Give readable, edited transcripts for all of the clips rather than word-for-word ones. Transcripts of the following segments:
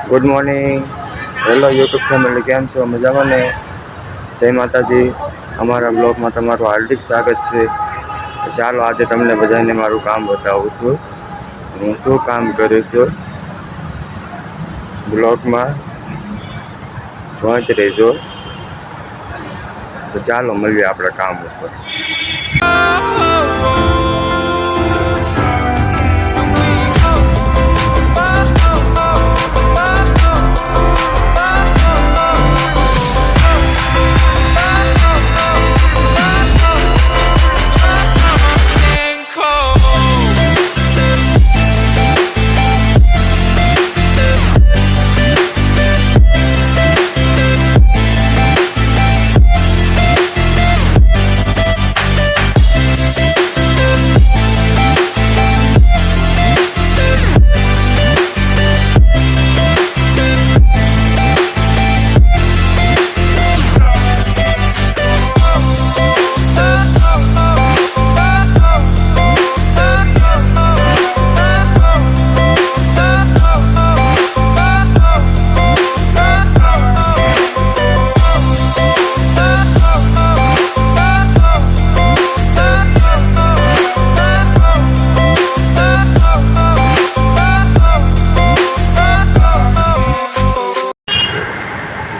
Good morning. Hello YouTube family, કેમ છો? મજામાં ને? જય માતાજી. અમારા બ્લોગમાં તમારું હાર્દિક સ્વાગત છે. ચાલો આજે તમને બધાને મારું કામ બતાવું છું. હું શું કામ કરું છું બ્લોગમાં જોઈન્ટ રહેજો. તો ચાલો મળીએ આપણે કામ ઉપર.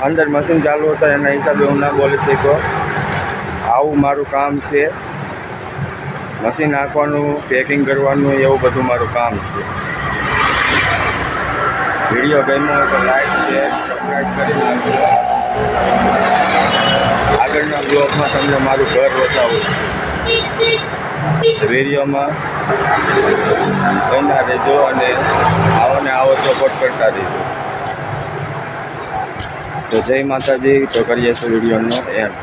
અંદર મશીન ચાલુ હતા એના હિસાબે હું ના બોલી શક્યો. આવું મારું કામ છે. મશીન નાખવાનું, પેકિંગ કરવાનું, એવું બધું મારું કામ છે. વિડીયો ગમ્યો હોય તો લાઈક, શેર, સબસ્ક્રાઈબ કરી નાખજો. આગળના બ્લોગમાં તમને મારું ઘર બતાવું. વિડીયોમાં બન્યા રહેજો અને આવો સપોર્ટ કરતા રહેજો. તો જય માતાજી. તો કરીએ છીએ વિડીયોનો એન્ડ.